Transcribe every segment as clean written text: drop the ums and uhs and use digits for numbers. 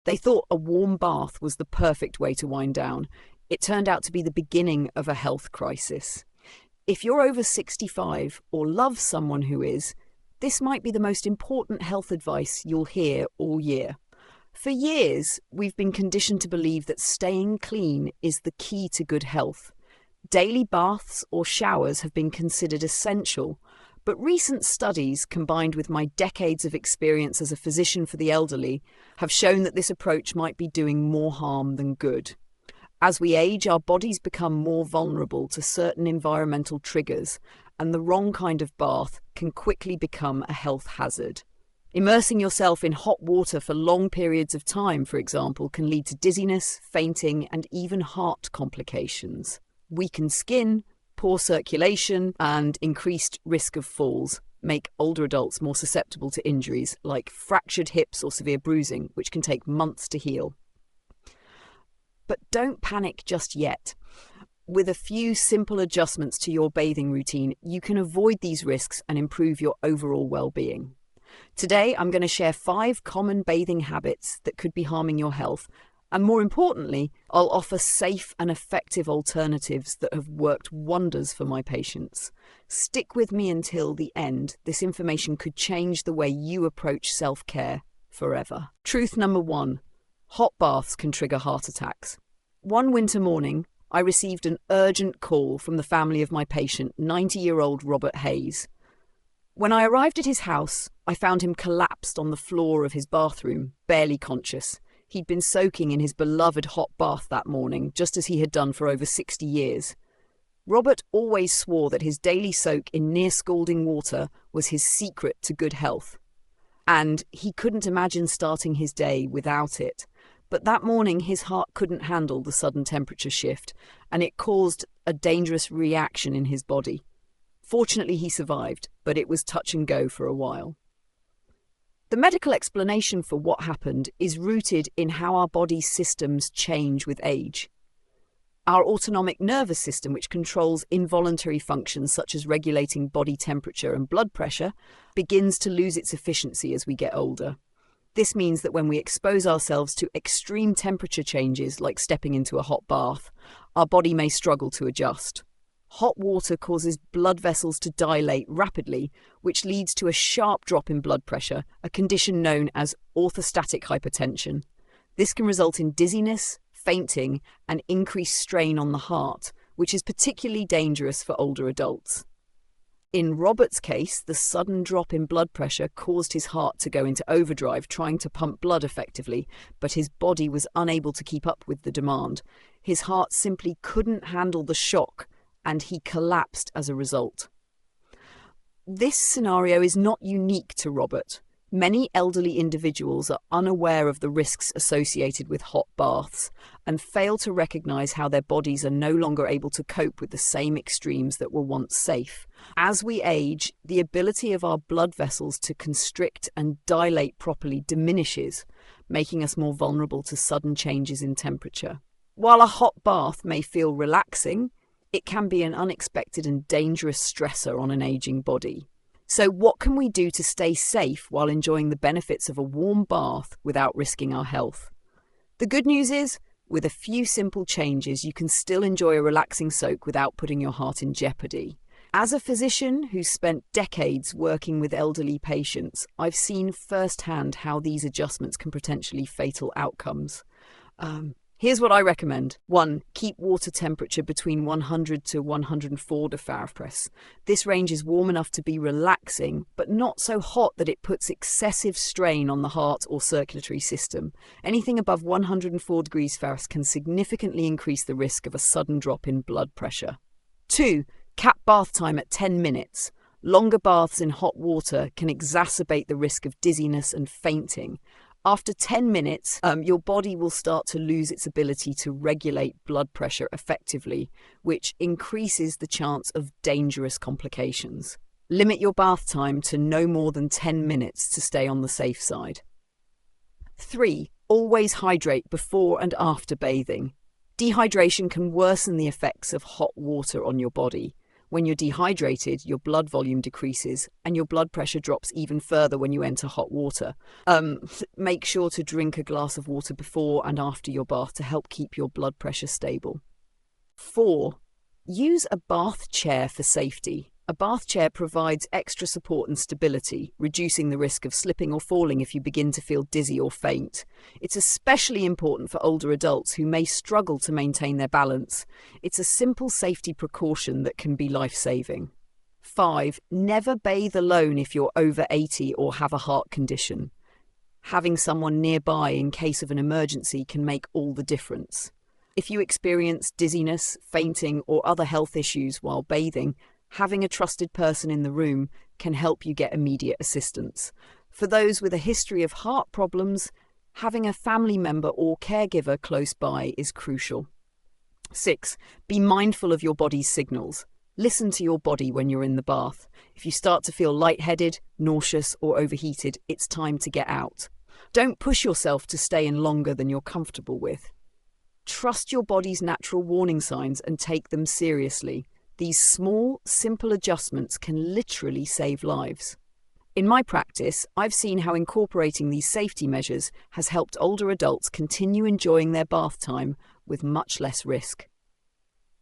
They thought a warm bath was the perfect way to wind down. It turned out to be the beginning of a health crisis. If you're over 65 or love someone who is, this might be the most important health advice you'll hear all year. For years, we've been conditioned to believe that staying clean is the key to good health. Daily baths or showers have been considered essential, but recent studies, combined with my decades of experience as a physician for the elderly, have shown that this approach might be doing more harm than good. As we age, our bodies become more vulnerable to certain environmental triggers, and the wrong kind of bath can quickly become a health hazard. Immersing yourself in hot water for long periods of time, for example, can lead to dizziness, fainting, and even heart complications. Weakened skin, poor circulation, and increased risk of falls make older adults more susceptible to injuries like fractured hips or severe bruising, which can take months to heal. But don't panic just yet. With a few simple adjustments to your bathing routine, you can avoid these risks and improve your overall well-being. Today, I'm going to share 5 common bathing habits that could be harming your health, and more importantly, I'll offer safe and effective alternatives that have worked wonders for my patients. Stick with me until the end. This information could change the way you approach self-care forever. Truth number 1. Hot baths can trigger heart attacks. One winter morning, I received an urgent call from the family of my patient, 90-year-old Robert Hayes. When I arrived at his house, I found him collapsed on the floor of his bathroom, barely conscious. He'd been soaking in his beloved hot bath that morning, just as he had done for over 60 years. Robert always swore that his daily soak in near-scalding water was his secret to good health, and he couldn't imagine starting his day without it. But that morning his heart couldn't handle the sudden temperature shift, and it caused a dangerous reaction in his body. Fortunately, he survived, but it was touch and go for a while. The medical explanation for what happened is rooted in how our body's systems change with age. Our autonomic nervous system, which controls involuntary functions such as regulating body temperature and blood pressure, begins to lose its efficiency as we get older. This means that when we expose ourselves to extreme temperature changes, like stepping into a hot bath, our body may struggle to adjust. Hot water causes blood vessels to dilate rapidly, which leads to a sharp drop in blood pressure, a condition known as orthostatic hypertension. This can result in dizziness, fainting, and increased strain on the heart, which is particularly dangerous for older adults. In Robert's case, the sudden drop in blood pressure caused his heart to go into overdrive, trying to pump blood effectively, but his body was unable to keep up with the demand. His heart simply couldn't handle the shock, and he collapsed as a result. This scenario is not unique to Robert. Many elderly individuals are unaware of the risks associated with hot baths and fail to recognize how their bodies are no longer able to cope with the same extremes that were once safe. As we age, the ability of our blood vessels to constrict and dilate properly diminishes, making us more vulnerable to sudden changes in temperature. While a hot bath may feel relaxing, it can be an unexpected and dangerous stressor on an aging body. So what can we do to stay safe while enjoying the benefits of a warm bath without risking our health? The good news is, with a few simple changes, you can still enjoy a relaxing soak without putting your heart in jeopardy. As a physician who's spent decades working with elderly patients, I've seen firsthand how these adjustments can potentially fatal outcomes. Here's what I recommend. 1. Keep water temperature between 100 to 104 degrees. This range is warm enough to be relaxing, but not so hot that it puts excessive strain on the heart or circulatory system. Anything above 104 degrees Fahrenheit can significantly increase the risk of a sudden drop in blood pressure. 2. Cap bath time at 10 minutes. Longer baths in hot water can exacerbate the risk of dizziness and fainting. After 10 minutes, your body will start to lose its ability to regulate blood pressure effectively, which increases the chance of dangerous complications. Limit your bath time to no more than 10 minutes to stay on the safe side. 3. Always hydrate before and after bathing. Dehydration can worsen the effects of hot water on your body. When you're dehydrated, your blood volume decreases and your blood pressure drops even further when you enter hot water. Make sure to drink a glass of water before and after your bath to help keep your blood pressure stable. 4. Use a bath chair for safety. A bath chair provides extra support and stability, reducing the risk of slipping or falling if you begin to feel dizzy or faint. It's especially important for older adults who may struggle to maintain their balance. It's a simple safety precaution that can be life-saving. 5. Never bathe alone if you're over 80 or have a heart condition. Having someone nearby in case of an emergency can make all the difference. If you experience dizziness, fainting, or other health issues while bathing, having a trusted person in the room can help you get immediate assistance. For those with a history of heart problems, having a family member or caregiver close by is crucial. 6. Be mindful of your body's signals. Listen to your body when you're in the bath. If you start to feel lightheaded, nauseous, or overheated, it's time to get out. Don't push yourself to stay in longer than you're comfortable with. Trust your body's natural warning signs and take them seriously. These small, simple adjustments can literally save lives. In my practice, I've seen how incorporating these safety measures has helped older adults continue enjoying their bath time with much less risk.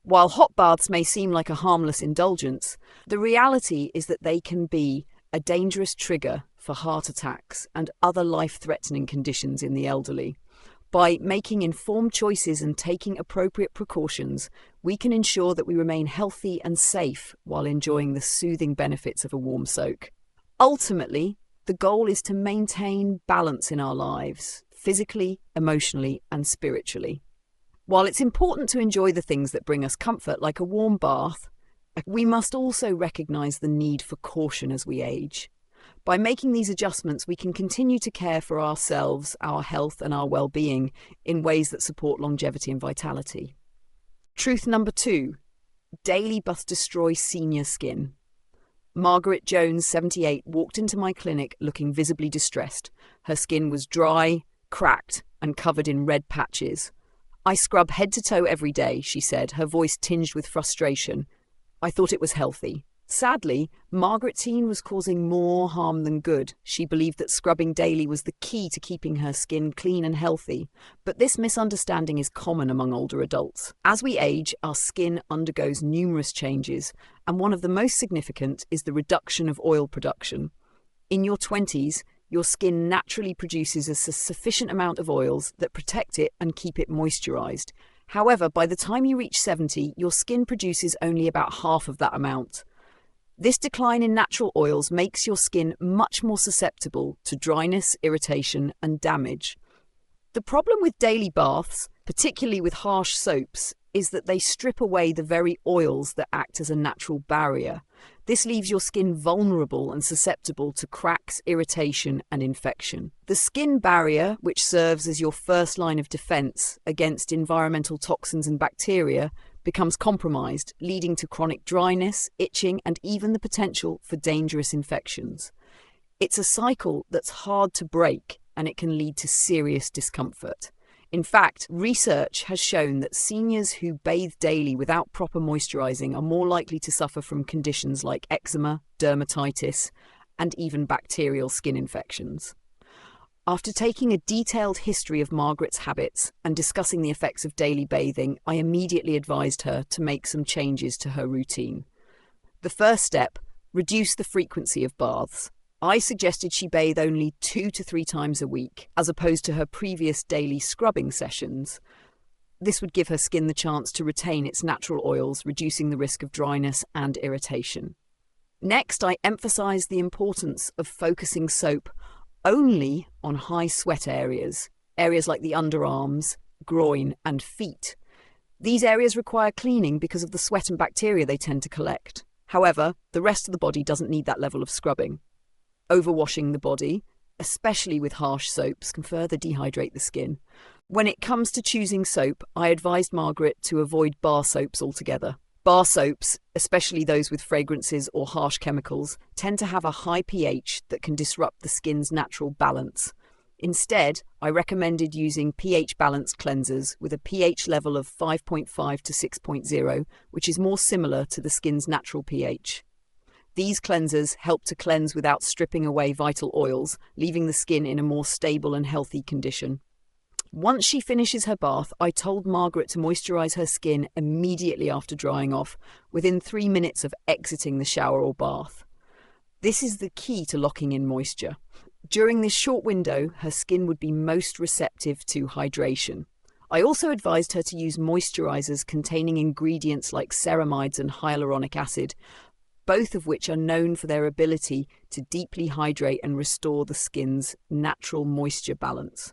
While hot baths may seem like a harmless indulgence, the reality is that they can be a dangerous trigger for heart attacks and other life-threatening conditions in the elderly. By making informed choices and taking appropriate precautions, we can ensure that we remain healthy and safe while enjoying the soothing benefits of a warm soak. Ultimately, the goal is to maintain balance in our lives, physically, emotionally, and spiritually. While it's important to enjoy the things that bring us comfort, like a warm bath, we must also recognize the need for caution as we age. By making these adjustments, we can continue to care for ourselves, our health, and our well-being in ways that support longevity and vitality. Truth number 2. Daily must destroy senior skin. Margaret Jones, 78, walked into my clinic looking visibly distressed. Her skin was dry, cracked, and covered in red patches. "I scrub head to toe every day," she said, her voice tinged with frustration. "I thought it was healthy." Sadly, Margaret's teen was causing more harm than good. She believed that scrubbing daily was the key to keeping her skin clean and healthy. But this misunderstanding is common among older adults. As we age, our skin undergoes numerous changes, and one of the most significant is the reduction of oil production. In your 20s, your skin naturally produces a sufficient amount of oils that protect it and keep it moisturized. However, by the time you reach 70, your skin produces only about half of that amount. This decline in natural oils makes your skin much more susceptible to dryness, irritation, and damage. The problem with daily baths, particularly with harsh soaps, is that they strip away the very oils that act as a natural barrier. This leaves your skin vulnerable and susceptible to cracks, irritation, and infection. The skin barrier, which serves as your first line of defense against environmental toxins and bacteria, becomes compromised, leading to chronic dryness, itching, and even the potential for dangerous infections. It's a cycle that's hard to break, and it can lead to serious discomfort. In fact, research has shown that seniors who bathe daily without proper moisturizing are more likely to suffer from conditions like eczema, dermatitis, and even bacterial skin infections. After taking a detailed history of Margaret's habits and discussing the effects of daily bathing, I immediately advised her to make some changes to her routine. The first step, reduce the frequency of baths. I suggested she bathe only 2 to 3 times a week, as opposed to her previous daily scrubbing sessions. This would give her skin the chance to retain its natural oils, reducing the risk of dryness and irritation. Next, I emphasized the importance of focusing soap only on high sweat areas like the underarms, groin, and feet. These areas require cleaning because of the sweat and bacteria they tend to collect. However, the rest of the body doesn't need that level of scrubbing. Overwashing the body, especially with harsh soaps, can further dehydrate the skin. When it comes to choosing soap, I advised Margaret to avoid bar soaps altogether. Bar soaps, especially those with fragrances or harsh chemicals, tend to have a high pH that can disrupt the skin's natural balance. Instead, I recommended using pH-balanced cleansers with a pH level of 5.5 to 6.0, which is more similar to the skin's natural pH. These cleansers help to cleanse without stripping away vital oils, leaving the skin in a more stable and healthy condition. Once she finishes her bath, I told Margaret to moisturize her skin immediately after drying off, within 3 minutes of exiting the shower or bath. This is the key to locking in moisture. During this short window, her skin would be most receptive to hydration. I also advised her to use moisturizers containing ingredients like ceramides and hyaluronic acid, both of which are known for their ability to deeply hydrate and restore the skin's natural moisture balance.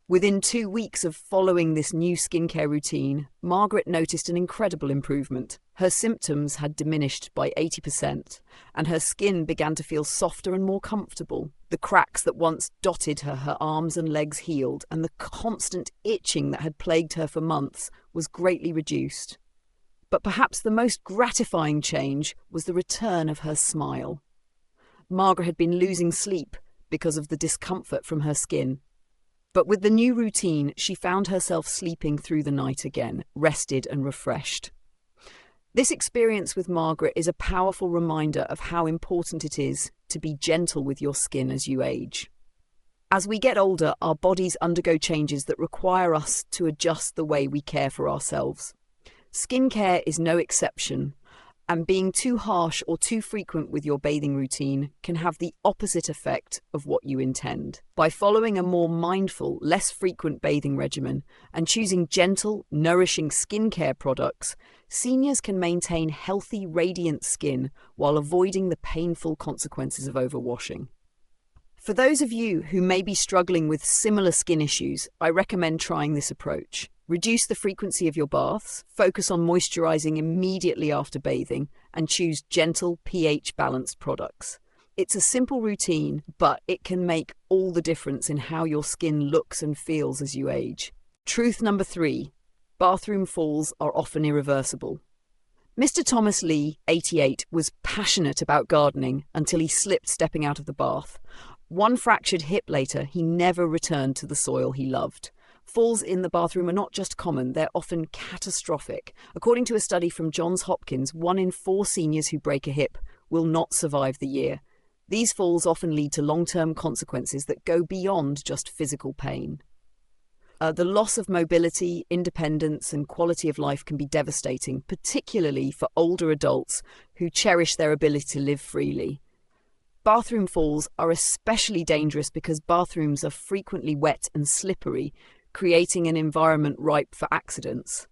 Within 2 weeks of following this new skincare routine, Margaret noticed an incredible improvement. Her symptoms had diminished by 80%, and her skin began to feel softer and more comfortable. The cracks that once dotted her arms and legs healed, and the constant itching that had plagued her for months was greatly reduced. But perhaps the most gratifying change was the return of her smile. Margaret had been losing sleep because of the discomfort from her skin. But with the new routine, she found herself sleeping through the night again, rested and refreshed. This experience with Margaret is a powerful reminder of how important it is to be gentle with your skin as you age. As we get older, our bodies undergo changes that require us to adjust the way we care for ourselves. Skincare is no exception, and being too harsh or too frequent with your bathing routine can have the opposite effect of what you intend. By following a more mindful, less frequent bathing regimen and choosing gentle, nourishing skincare products, seniors can maintain healthy, radiant skin while avoiding the painful consequences of overwashing. For those of you who may be struggling with similar skin issues, I recommend trying this approach. Reduce the frequency of your baths, focus on moisturizing immediately after bathing, and choose gentle pH-balanced products. It's a simple routine, but it can make all the difference in how your skin looks and feels as you age. Truth number 3. Bathroom falls are often irreversible. Mr. Thomas Lee, 88, was passionate about gardening until he slipped stepping out of the bath. One fractured hip later, he never returned to the soil he loved. Falls in the bathroom are not just common, they're often catastrophic. According to a study from Johns Hopkins, 1 in 4 seniors who break a hip will not survive the year. These falls often lead to long-term consequences that go beyond just physical pain. The loss of mobility, independence, and quality of life can be devastating, particularly for older adults who cherish their ability to live freely. Bathroom falls are especially dangerous because bathrooms are frequently wet and slippery, creating an environment ripe for accidents.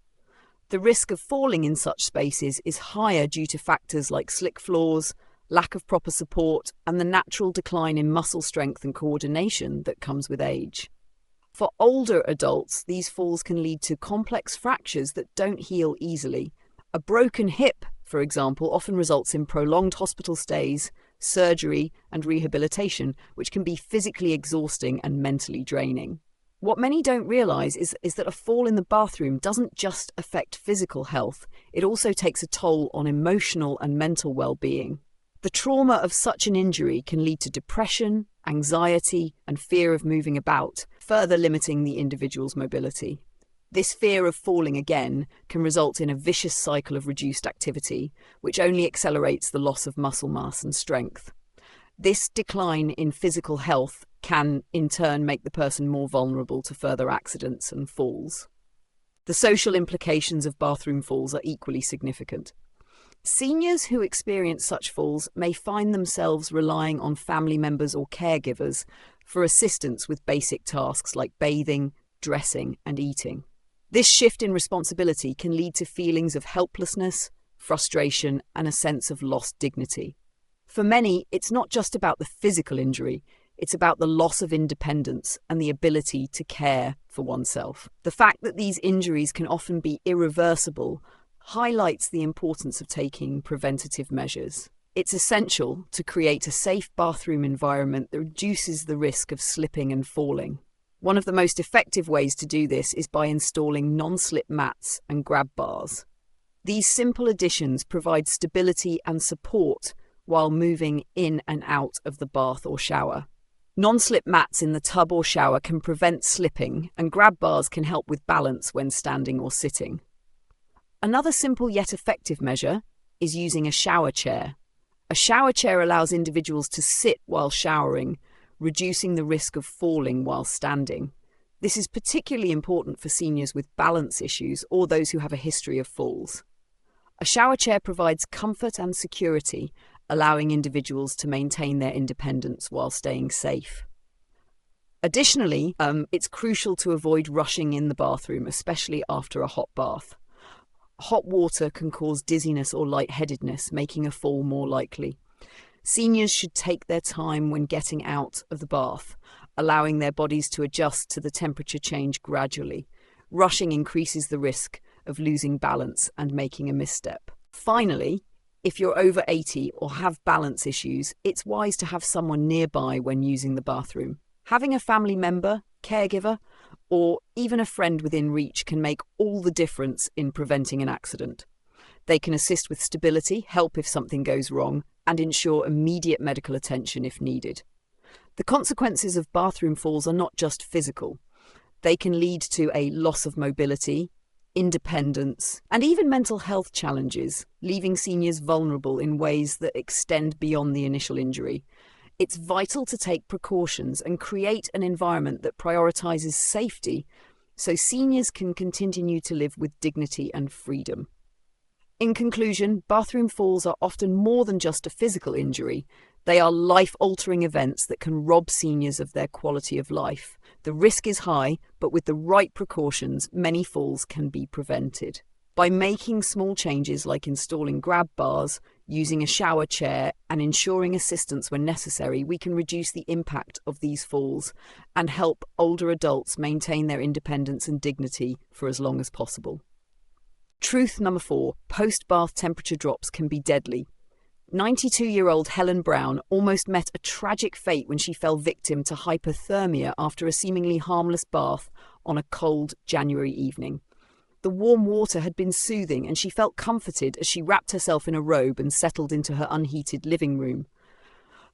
The risk of falling in such spaces is higher due to factors like slick floors, lack of proper support, and the natural decline in muscle strength and coordination that comes with age. For older adults, these falls can lead to complex fractures that don't heal easily. A broken hip, for example, often results in prolonged hospital stays, surgery, and rehabilitation, which can be physically exhausting and mentally draining. What many don't realise is that a fall in the bathroom doesn't just affect physical health, it also takes a toll on emotional and mental well-being. The trauma of such an injury can lead to depression, anxiety, and fear of moving about, further limiting the individual's mobility. This fear of falling again can result in a vicious cycle of reduced activity, which only accelerates the loss of muscle mass and strength. This decline in physical health can, in turn, make the person more vulnerable to further accidents and falls. The social implications of bathroom falls are equally significant. Seniors who experience such falls may find themselves relying on family members or caregivers for assistance with basic tasks like bathing, dressing, and eating. This shift in responsibility can lead to feelings of helplessness, frustration, and a sense of lost dignity. For many, it's not just about the physical injury, it's about the loss of independence and the ability to care for oneself. The fact that these injuries can often be irreversible highlights the importance of taking preventative measures. It's essential to create a safe bathroom environment that reduces the risk of slipping and falling. One of the most effective ways to do this is by installing non-slip mats and grab bars. These simple additions provide stability and support while moving in and out of the bath or shower. Non-slip mats in the tub or shower can prevent slipping, and grab bars can help with balance when standing or sitting. Another simple yet effective measure is using a shower chair. A shower chair allows individuals to sit while showering, reducing the risk of falling while standing. This is particularly important for seniors with balance issues or those who have a history of falls. A shower chair provides comfort and security, allowing individuals to maintain their independence while staying safe. Additionally, it's crucial to avoid rushing in the bathroom, especially after a hot bath. Hot water can cause dizziness or lightheadedness, making a fall more likely. Seniors should take their time when getting out of the bath, allowing their bodies to adjust to the temperature change gradually. Rushing increases the risk of losing balance and making a misstep. Finally, if you're over 80 or have balance issues, it's wise to have someone nearby when using the bathroom. Having a family member, caregiver, or even a friend within reach can make all the difference in preventing an accident. They can assist with stability, help if something goes wrong, and ensure immediate medical attention if needed. The consequences of bathroom falls are not just physical. They can lead to a loss of mobility, independence, and even mental health challenges, leaving seniors vulnerable in ways that extend beyond the initial injury. It's vital to take precautions and create an environment that prioritizes safety so seniors can continue to live with dignity and freedom. In conclusion, bathroom falls are often more than just a physical injury. They are life-altering events that can rob seniors of their quality of life. The risk is high, but with the right precautions, many falls can be prevented. By making small changes like installing grab bars, using a shower chair, and ensuring assistance when necessary, we can reduce the impact of these falls and help older adults maintain their independence and dignity for as long as possible. Truth number 4, post-bath temperature drops can be deadly. 92-year-old Helen Brown almost met a tragic fate when she fell victim to hypothermia after a seemingly harmless bath on a cold January evening. The warm water had been soothing and she felt comforted as she wrapped herself in a robe and settled into her unheated living room.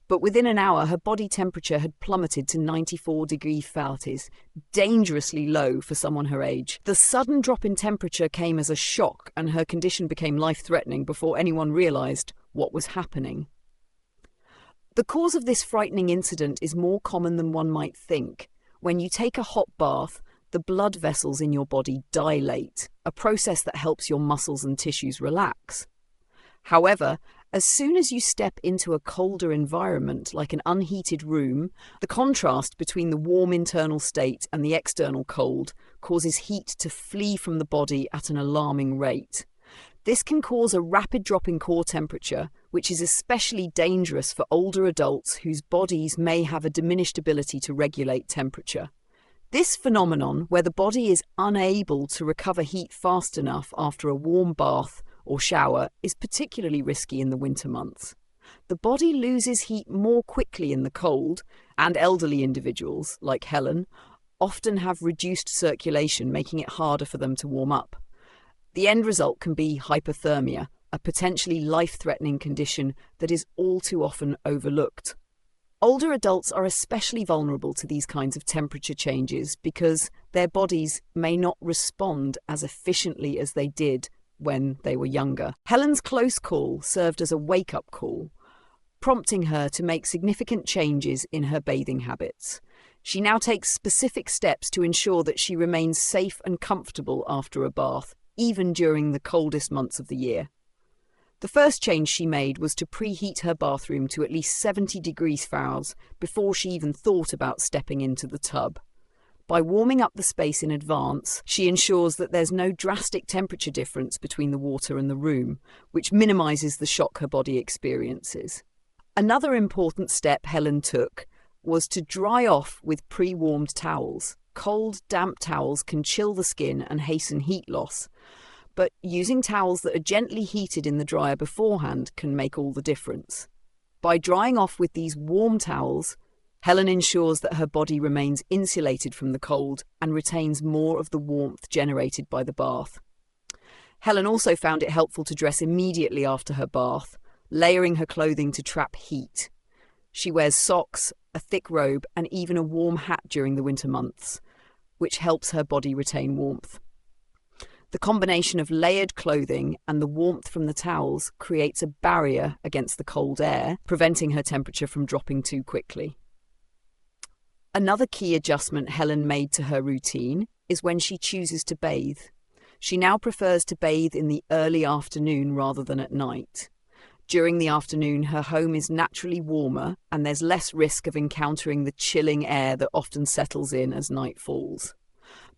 But within an hour, her body temperature had plummeted to 94 degrees Celsius, dangerously low for someone her age. The sudden drop in temperature came as a shock and her condition became life-threatening before anyone realised what was happening. The cause of this frightening incident is more common than one might think. When you take a hot bath, the blood vessels in your body dilate, a process that helps your muscles and tissues relax. However, as soon as you step into a colder environment, like an unheated room, the contrast between the warm internal state and the external cold causes heat to flee from the body at an alarming rate. This can cause a rapid drop in core temperature, which is especially dangerous for older adults whose bodies may have a diminished ability to regulate temperature. This phenomenon, where the body is unable to recover heat fast enough after a warm bath or shower, is particularly risky in the winter months. The body loses heat more quickly in the cold, and elderly individuals, like Helen, often have reduced circulation, making it harder for them to warm up. The end result can be hypothermia, a potentially life-threatening condition that is all too often overlooked. Older adults are especially vulnerable to these kinds of temperature changes because their bodies may not respond as efficiently as they did when they were younger. Helen's close call served as a wake-up call, prompting her to make significant changes in her bathing habits. She now takes specific steps to ensure that she remains safe and comfortable after a bath, even during the coldest months of the year. The first change she made was to preheat her bathroom to at least 70 degrees Fahrenheit before she even thought about stepping into the tub. By warming up the space in advance, she ensures that there's no drastic temperature difference between the water and the room, which minimises the shock her body experiences. Another important step Helen took was to dry off with pre-warmed towels. Cold, damp towels can chill the skin and hasten heat loss, but using towels that are gently heated in the dryer beforehand can make all the difference. By drying off with these warm towels, Helen ensures that her body remains insulated from the cold and retains more of the warmth generated by the bath. Helen also found it helpful to dress immediately after her bath, layering her clothing to trap heat. She wears socks, a thick robe, and even a warm hat during the winter months, which helps her body retain warmth. The combination of layered clothing and the warmth from the towels creates a barrier against the cold air, preventing her temperature from dropping too quickly. Another key adjustment Helen made to her routine is when she chooses to bathe. She now prefers to bathe in the early afternoon rather than at night. During the afternoon, her home is naturally warmer and there's less risk of encountering the chilling air that often settles in as night falls.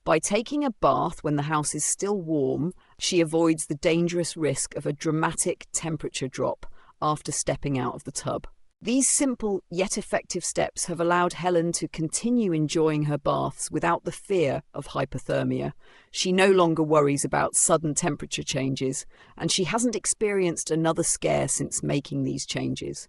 By taking a bath when the house is still warm, she avoids the dangerous risk of a dramatic temperature drop after stepping out of the tub. These simple yet effective steps have allowed Helen to continue enjoying her baths without the fear of hypothermia. She no longer worries about sudden temperature changes, and she hasn't experienced another scare since making these changes.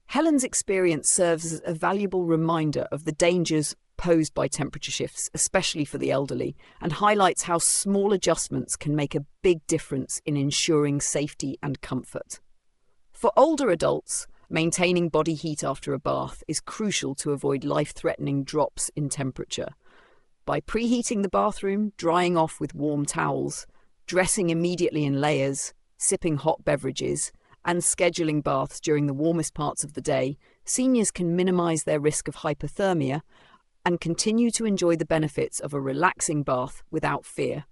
Helen's experience serves as a valuable reminder of the dangers posed by temperature shifts, especially for the elderly, and highlights how small adjustments can make a big difference in ensuring safety and comfort. For older adults, maintaining body heat after a bath is crucial to avoid life-threatening drops in temperature. By preheating the bathroom, drying off with warm towels, dressing immediately in layers, sipping hot beverages, and scheduling baths during the warmest parts of the day, seniors can minimize their risk of hypothermia and continue to enjoy the benefits of a relaxing bath without fear.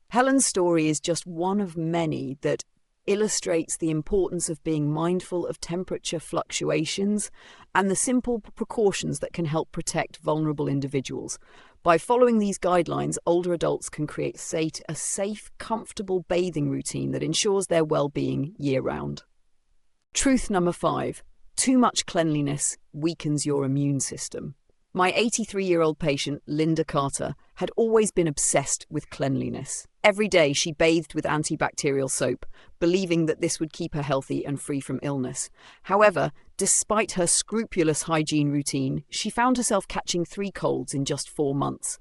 Helen's story is just one of many that illustrates the importance of being mindful of temperature fluctuations and the simple precautions that can help protect vulnerable individuals. By following these guidelines, older adults can create a safe, comfortable bathing routine that ensures their well-being year-round. Truth number 5. Too much cleanliness weakens your immune system. My 83-year-old patient, Linda Carter, had always been obsessed with cleanliness. Every day she bathed with antibacterial soap, believing that this would keep her healthy and free from illness. However, despite her scrupulous hygiene routine, she found herself catching 3 colds in just 4 months.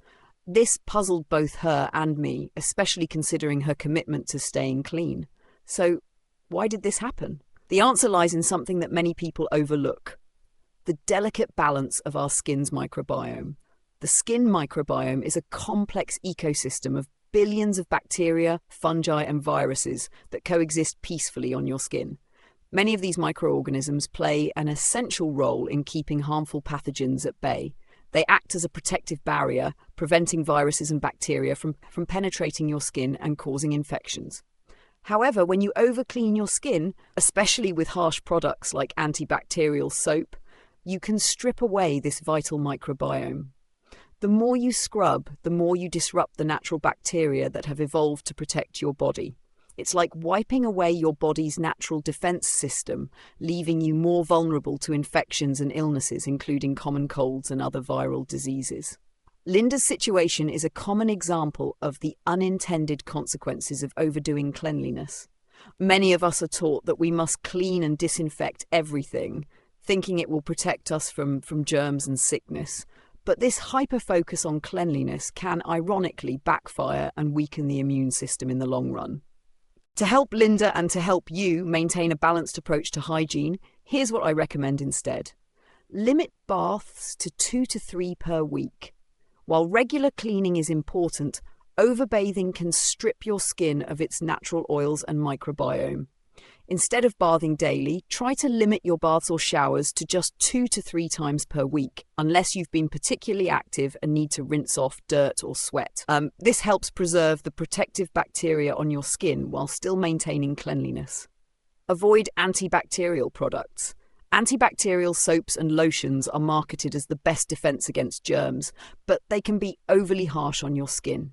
This puzzled both her and me, especially considering her commitment to staying clean. So, why did this happen? The answer lies in something that many people overlook: the delicate balance of our skin's microbiome. The skin microbiome is a complex ecosystem of billions of bacteria, fungi, and viruses that coexist peacefully on your skin. Many of these microorganisms play an essential role in keeping harmful pathogens at bay. They act as a protective barrier, preventing viruses and bacteria from penetrating your skin and causing infections. However, when you overclean your skin, especially with harsh products like antibacterial soap, you can strip away this vital microbiome. The more you scrub, the more you disrupt the natural bacteria that have evolved to protect your body. It's like wiping away your body's natural defense system, leaving you more vulnerable to infections and illnesses, including common colds and other viral diseases. Linda's situation is a common example of the unintended consequences of overdoing cleanliness. Many of us are taught that we must clean and disinfect everything, thinking it will protect us from germs and sickness. But this hyper-focus on cleanliness can ironically backfire and weaken the immune system in the long run. To help Linda and to help you maintain a balanced approach to hygiene, here's what I recommend instead. Limit baths to 2 to 3 per week. While regular cleaning is important, overbathing can strip your skin of its natural oils and microbiome. Instead of bathing daily, try to limit your baths or showers to just 2 to 3 times per week, unless you've been particularly active and need to rinse off dirt or sweat. This helps preserve the protective bacteria on your skin while still maintaining cleanliness. Avoid antibacterial products. Antibacterial soaps and lotions are marketed as the best defense against germs, but they can be overly harsh on your skin.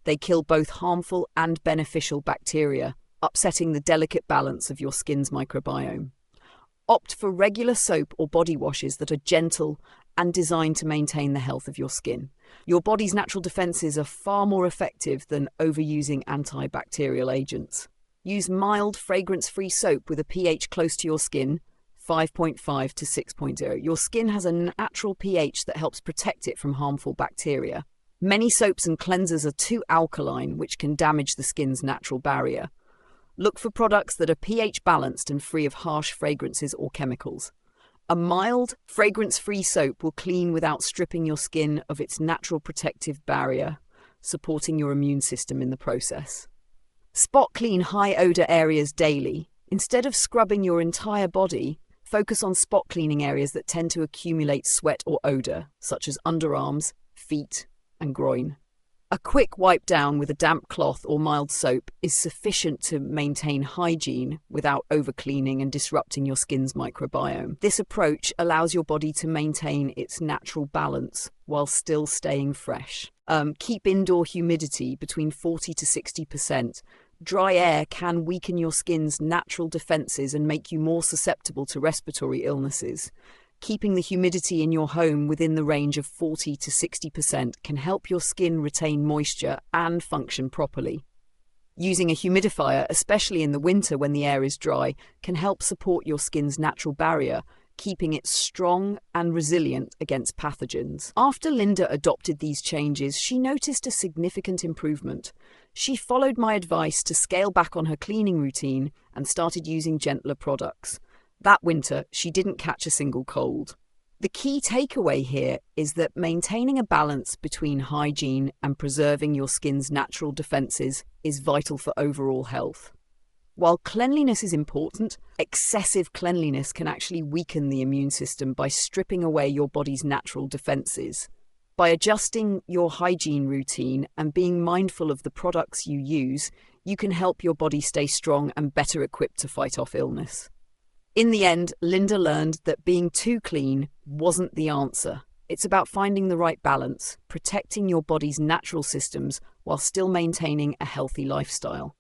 They kill both harmful and beneficial bacteria, upsetting the delicate balance of your skin's microbiome. Opt for regular soap or body washes that are gentle and designed to maintain the health of your skin. Your body's natural defenses are far more effective than overusing antibacterial agents. Use mild, fragrance-free soap with a pH close to your skin, 5.5 to 6.0. Your skin has a natural pH that helps protect it from harmful bacteria. Many soaps and cleansers are too alkaline, which can damage the skin's natural barrier. Look for products that are pH balanced and free of harsh fragrances or chemicals. A mild, fragrance-free soap will clean without stripping your skin of its natural protective barrier, supporting your immune system in the process. Spot clean high-odor areas daily. Instead of scrubbing your entire body, focus on spot cleaning areas that tend to accumulate sweat or odor, such as underarms, feet, and groin. A quick wipe down with a damp cloth or mild soap is sufficient to maintain hygiene without overcleaning and disrupting your skin's microbiome. This approach allows your body to maintain its natural balance while still staying fresh. Keep indoor humidity between 40 to 60%. Dry air can weaken your skin's natural defenses and make you more susceptible to respiratory illnesses. Keeping the humidity in your home within the range of 40 to 60% can help your skin retain moisture and function properly. Using a humidifier, especially in the winter when the air is dry, can help support your skin's natural barrier, keeping it strong and resilient against pathogens. After Linda adopted these changes, she noticed a significant improvement. She followed my advice to scale back on her cleaning routine and started using gentler products. That winter, she didn't catch a single cold. The key takeaway here is that maintaining a balance between hygiene and preserving your skin's natural defenses is vital for overall health. While cleanliness is important, excessive cleanliness can actually weaken the immune system by stripping away your body's natural defenses. By adjusting your hygiene routine and being mindful of the products you use, you can help your body stay strong and better equipped to fight off illness. In the end, Linda learned that being too clean wasn't the answer. It's about finding the right balance, protecting your body's natural systems while still maintaining a healthy lifestyle.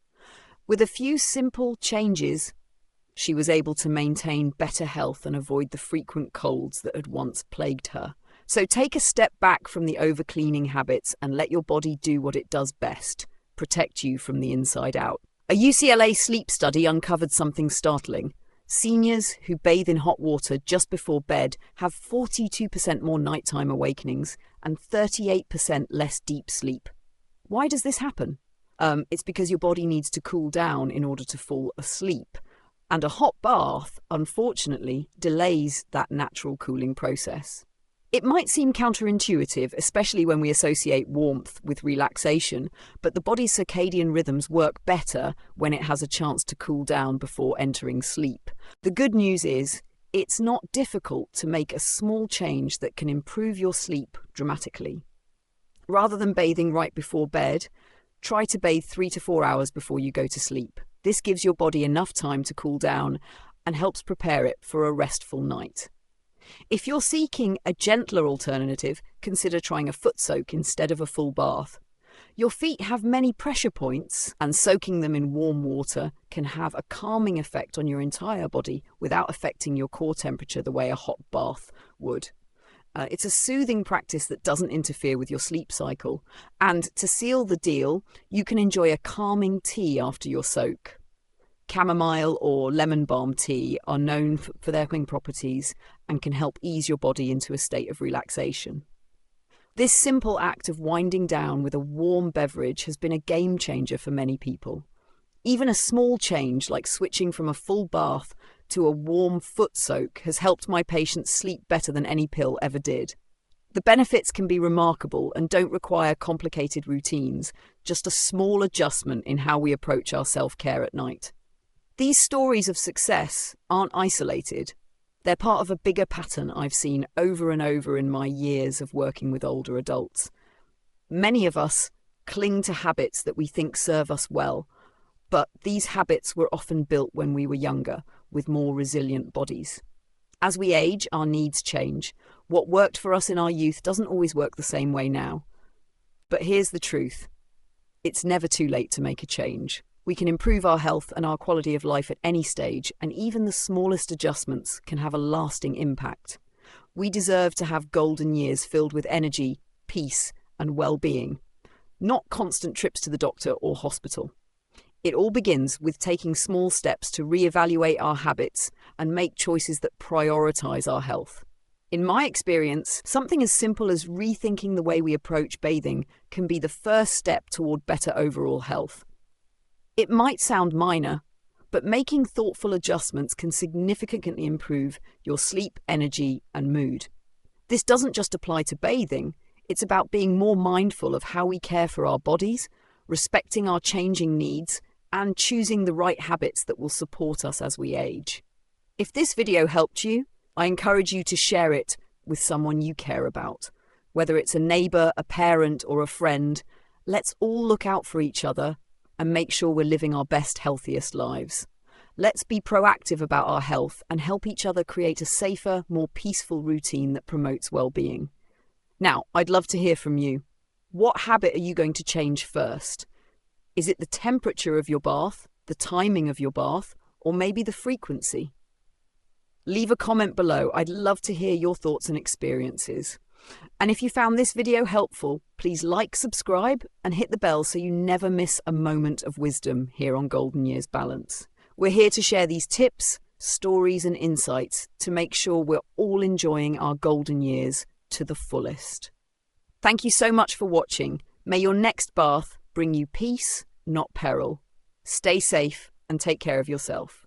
With a few simple changes, she was able to maintain better health and avoid the frequent colds that had once plagued her. So take a step back from the overcleaning habits and let your body do what it does best, protect you from the inside out. A UCLA sleep study uncovered something startling. Seniors who bathe in hot water just before bed have 42% more nighttime awakenings and 38% less deep sleep. Why does this happen? It's because your body needs to cool down in order to fall asleep. And a hot bath, unfortunately, delays that natural cooling process. It might seem counterintuitive, especially when we associate warmth with relaxation, but the body's circadian rhythms work better when it has a chance to cool down before entering sleep. The good news is, it's not difficult to make a small change that can improve your sleep dramatically. Rather than bathing right before bed, try to bathe 3 to 4 hours before you go to sleep. This gives your body enough time to cool down and helps prepare it for a restful night. If you're seeking a gentler alternative, consider trying a foot soak instead of a full bath. Your feet have many pressure points, and soaking them in warm water can have a calming effect on your entire body without affecting your core temperature the way a hot bath would. It's a soothing practice that doesn't interfere with your sleep cycle. And to seal the deal, you can enjoy a calming tea after your soak. Chamomile or lemon balm tea are known for their calming properties and can help ease your body into a state of relaxation. This simple act of winding down with a warm beverage has been a game changer for many people. Even a small change like switching from a full bath to a warm foot soak has helped my patients sleep better than any pill ever did. The benefits can be remarkable and don't require complicated routines, just a small adjustment in how we approach our self-care at night. These stories of success aren't isolated. They're part of a bigger pattern I've seen over and over in my years of working with older adults. Many of us cling to habits that we think serve us well, but these habits were often built when we were younger, with more resilient bodies. As we age, our needs change. What worked for us in our youth doesn't always work the same way now. But here's the truth. It's never too late to make a change. We can improve our health and our quality of life at any stage, and even the smallest adjustments can have a lasting impact. We deserve to have golden years filled with energy, peace, and well-being, not constant trips to the doctor or hospital. It all begins with taking small steps to reevaluate our habits and make choices that prioritize our health. In my experience, something as simple as rethinking the way we approach bathing can be the first step toward better overall health. It might sound minor, but making thoughtful adjustments can significantly improve your sleep, energy, and mood. This doesn't just apply to bathing, it's about being more mindful of how we care for our bodies, respecting our changing needs, and choosing the right habits that will support us as we age. If this video helped you, I encourage you to share it with someone you care about. Whether it's a neighbour, a parent, or a friend, let's all look out for each other and make sure we're living our best, healthiest lives. Let's be proactive about our health and help each other create a safer, more peaceful routine that promotes well-being. Now, I'd love to hear from you. What habit are you going to change first? Is it the temperature of your bath, the timing of your bath, or maybe the frequency? Leave a comment below. I'd love to hear your thoughts and experiences. And if you found this video helpful, please like, subscribe, and hit the bell so you never miss a moment of wisdom here on Golden Years Balance. We're here to share these tips, stories, and insights to make sure we're all enjoying our golden years to the fullest. Thank you so much for watching. May your next bath bring you peace, not peril. Stay safe and take care of yourself.